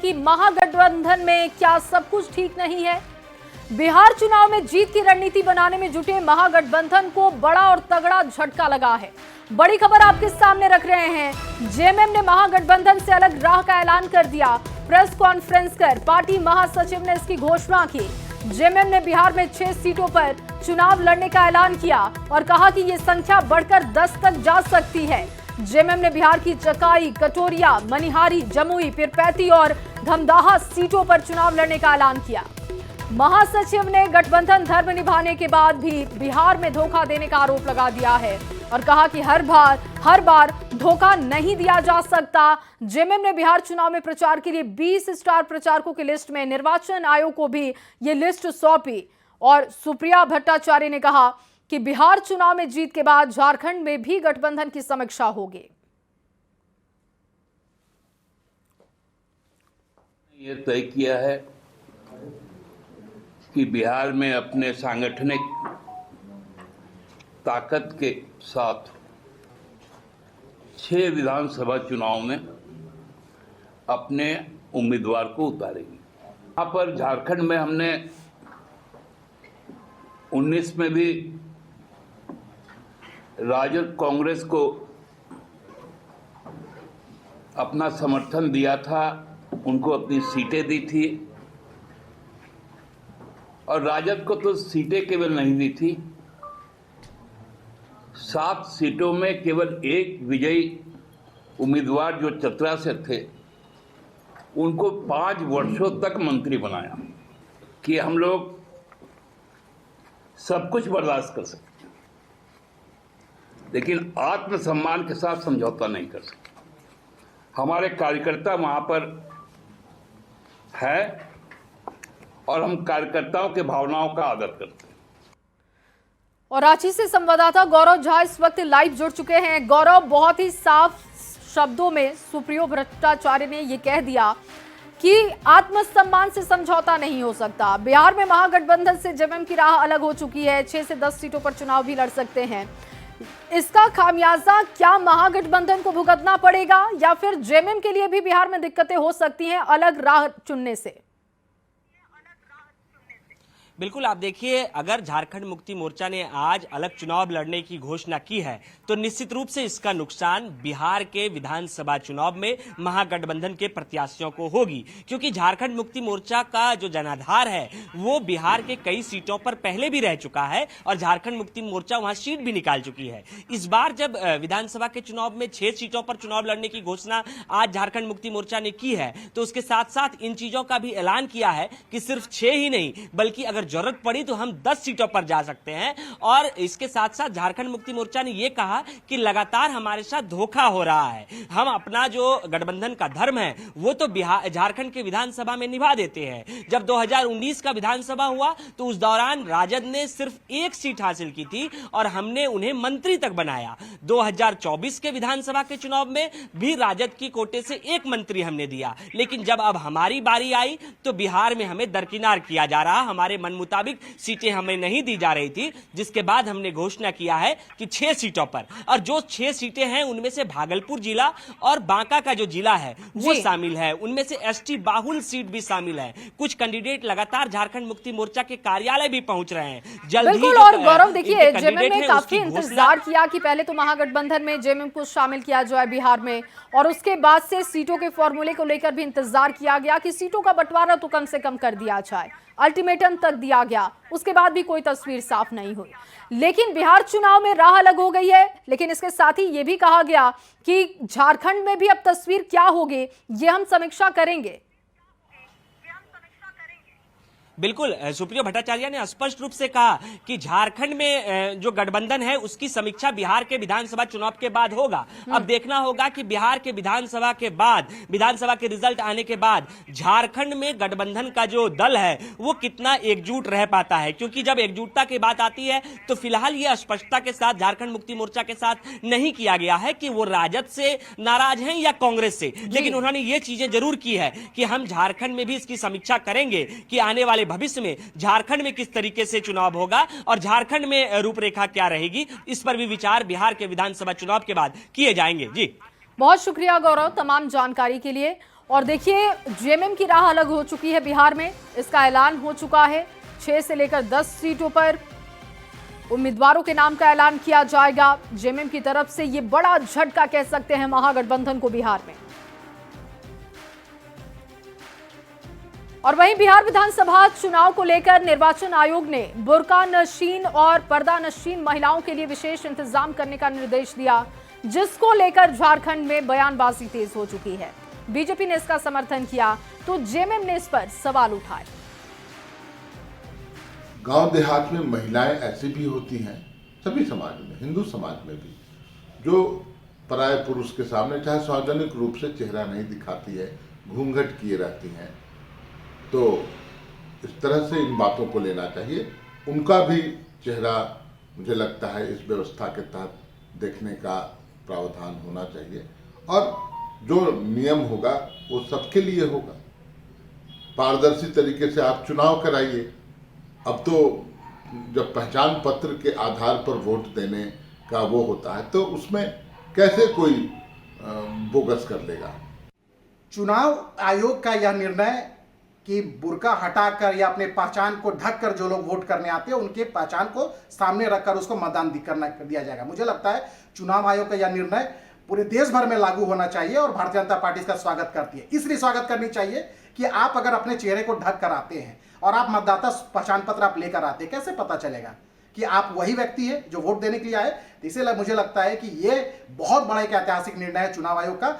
कि महागठबंधन में क्या सब कुछ ठीक नहीं है? बिहार चुनाव में जीत की रणनीति बनाने में जुटे महागठबंधन को बड़ा और तगड़ा झटका लगा है। बड़ी खबर आपके सामने रख रहे हैं। जेएमएम ने महागठबंधन से अलग राह का ऐलान कर दिया। प्रेस कॉन्फ्रेंस कर पार्टी महासचिव ने इसकी घोषणा की। जेएमएम ने बिहार में 6 सीटों पर चुनाव लड़ने का ऐलान किया और कहा कि ये संख्या बढ़कर 10 तक जा सकती है। जेएमएम ने बिहार की चकाई, कटोरिया, मनिहारी, जमुई, पीरपैंती और धमदाहा सीटों पर चुनाव लड़ने का ऐलान किया। महासचिव ने गठबंधन धर्म निभाने के बाद भी बिहार में धोखा देने का आरोप लगा दिया है और कहा कि हर बार धोखा नहीं दिया जा सकता। जेएमएम ने बिहार चुनाव में प्रचार के लिए 20 स्टार प्रचारकों की लिस्ट में निर्वाचन आयोग को भी ये लिस्ट सौंपी और सुप्रिया भट्टाचार्य ने कहा कि बिहार चुनाव में जीत के बाद झारखंड में भी गठबंधन की समीक्षा होगी। ये तय किया है कि बिहार में अपने सांगठनिक ताकत के साथ 6 विधानसभा चुनाव में अपने उम्मीदवार को उतारेंगे। यहाँ पर झारखंड में हमने 19 में भी राजद कांग्रेस को अपना समर्थन दिया था, उनको अपनी सीटें दी थी और राजद को तो सीटें केवल नहीं दी थी, 7 सीटों में केवल एक विजयी उम्मीदवार जो चतरा से थे उनको 5 वर्षों तक मंत्री बनाया कि हम लोग सब कुछ बर्दाश्त कर सकते, लेकिन आत्मसम्मान के साथ समझौता नहीं कर सकते। हमारे कार्यकर्ता वहां पर है और हम कार्यकर्ताओं के भावनाओं का आदर करते हैं। और रांची से संवाददाता गौरव झा इस वक्त लाइव जुड़ चुके हैं। गौरव, बहुत ही साफ शब्दों में सुप्रिया भट्टाचार्य ने यह कह दिया कि आत्मसम्मान से समझौता नहीं हो सकता। बिहार में महागठबंधन से जेएमएम की राह अलग हो चुकी है, 6 से 10 सीटों पर चुनाव भी लड़ सकते हैं। इसका खामियाजा क्या महागठबंधन को भुगतना पड़ेगा या फिर जेएमएम के लिए भी बिहार में दिक्कतें हो सकती हैं अलग राह चुनने से? बिल्कुल, आप देखिए, अगर झारखंड मुक्ति मोर्चा ने आज अलग चुनाव लड़ने की घोषणा की है तो निश्चित रूप से इसका नुकसान बिहार के विधानसभा चुनाव में महागठबंधन के प्रत्याशियों को होगी, क्योंकि झारखंड मुक्ति मोर्चा का जो जनाधार है वो बिहार के कई सीटों पर पहले भी रह चुका है और झारखंड मुक्ति मोर्चा वहां सीट भी निकाल चुकी है। इस बार जब विधानसभा के चुनाव में 6 सीटों पर चुनाव लड़ने की घोषणा आज झारखंड मुक्ति मोर्चा ने की है तो उसके साथ साथ इन चीजों का भी ऐलान किया है कि सिर्फ 6 ही नहीं बल्कि अगर जरूरत पड़ी तो हम 10 सीटों पर जा सकते हैं। और इसके साथ साथ झारखंड मुक्ति मोर्चा ने यह कहा कि लगातार हमारे साथ धोखा हो रहा है, हम अपना जो गठबंधन का धर्म है वो तो बिहार झारखंड के विधानसभा में निभा देते हैं। जब 2019 का विधानसभा हुआ तो उस दौरान राजद ने सिर्फ 1 सीट हासिल की थी और हमने उन्हें मंत्री तक बनाया। 2024 के विधानसभा के चुनाव में भी राजद की कोटे से 1 मंत्री हमने दिया, लेकिन जब अब हमारी बारी आई तो बिहार में हमें दरकिनार किया जा रहा, हमारे मन मुताबिक सीटें हमें नहीं दी जा रही थी, जिसके बाद हमने घोषणा किया है कि 6 सीटों पर, और जो 6 सीटें हैं उनमें से भागलपुर जिला और बांका का जो जिला है वो शामिल है, उनमें से एसटी बाहुल सीट भी शामिल है। कुछ कैंडिडेट लगातार झारखंड मुक्ति मोर्चा के कार्यालय भी पहुंच रहे हैं जल्द ही। और गौरव, देखिए, जेएमएम ने काफी इंतजार किया कि पहले तो महागठबंधन में जेएमएम को शामिल किया जाए बिहार में, और उसके बाद से सीटों के फॉर्मूले को लेकर भी इंतजार किया गया कि सीटों का बंटवारा तो कम से कम कर दिया जाए। अल्टीमेटम तक दिया गया, उसके बाद भी कोई तस्वीर साफ नहीं हुई। लेकिन बिहार चुनाव में राह अलग हो गई है, लेकिन इसके साथ ही यह भी कहा गया कि झारखंड में भी अब तस्वीर क्या होगी ये हम समीक्षा करेंगे। बिल्कुल, सुप्रिया भट्टाचार्य ने स्पष्ट रूप से कहा कि झारखंड में जो गठबंधन है उसकी समीक्षा बिहार के विधानसभा चुनाव के बाद होगा। अब देखना होगा कि बिहार के विधानसभा के बाद, विधानसभा के रिजल्ट आने के बाद झारखंड में गठबंधन का जो दल है वो कितना एकजुट रह पाता है, क्योंकि जब एकजुटता की बात आती है तो फिलहाल ये स्पष्टता के साथ झारखंड मुक्ति मोर्चा के साथ नहीं किया गया है कि वो राजद से नाराज हैं या कांग्रेस से, लेकिन उन्होंने ये चीजें जरूर की है कि हम झारखंड में भी इसकी समीक्षा करेंगे कि आने वाले भविष्य में झारखंड में किस तरीके से चुनाव होगा और झारखंड में रूपरेखा क्या रहेगी, इस पर भी विचार बिहार के विधानसभा चुनाव के बाद किए जाएंगे। जी, बहुत शुक्रिया गौरव तमाम जानकारी के लिए। और देखिए जेएमएम की राह अलग हो चुकी है बिहार में। इसका ऐलान हो चुका है। 6 से लेकर 10 सीटों पर उम्मीदवारों के नाम का ऐलान किया जाएगा। जेएमएम की तरफ से ये बड़ा झटका कह सकते हैं महागठबंधन को बिहार में। और वहीं बिहार विधानसभा चुनाव को लेकर निर्वाचन आयोग ने बुर्का नशीन और पर्दा नशीन महिलाओं के लिए विशेष इंतजाम करने का निर्देश दिया, जिसको लेकर झारखंड में बयानबाजी तेज हो चुकी है। बीजेपी ने इसका समर्थन किया तो जेएमएम ने इस पर सवाल उठाए। गांव देहात में महिलाएं ऐसी भी होती हैं, सभी समाज में, हिंदू समाज में भी, जो पराये पुरुष के सामने चाहे सार्वजनिक रूप से चेहरा नहीं दिखाती है, घूंघट किए रहती हैं। तो इस तरह से इन बातों को लेना चाहिए। उनका भी चेहरा मुझे लगता है इस व्यवस्था के तहत देखने का प्रावधान होना चाहिए, और जो नियम होगा वो सबके लिए होगा। पारदर्शी तरीके से आप चुनाव कराइए। अब तो जब पहचान पत्र के आधार पर वोट देने का वो होता है, तो उसमें कैसे कोई बोगस कर लेगा। चुनाव आयोग का यह निर्णय कि बुर्का हटाकर या अपने पहचान को ढककर जो लोग वोट करने आते हैं उनके पहचान को सामने रखकर उसको मतदान दिया जाएगा। मुझे लगता है चुनाव आयोग का यह निर्णय पूरे देश भर में लागू होना चाहिए और भारतीय जनता पार्टी इसका स्वागत करती है। इसलिए स्वागत करनी चाहिए कि आप अगर अपने चेहरे को ढक कर आते हैं और आप मतदाता पहचान पत्र आप लेकर आते हैं, कैसे पता चलेगा कि आप वही व्यक्ति है जो वोट देने के लिए आए। तो इसीलिए मुझे लगता है कि ये बहुत बड़ा एक ऐतिहासिक निर्णय है चुनाव आयोग का।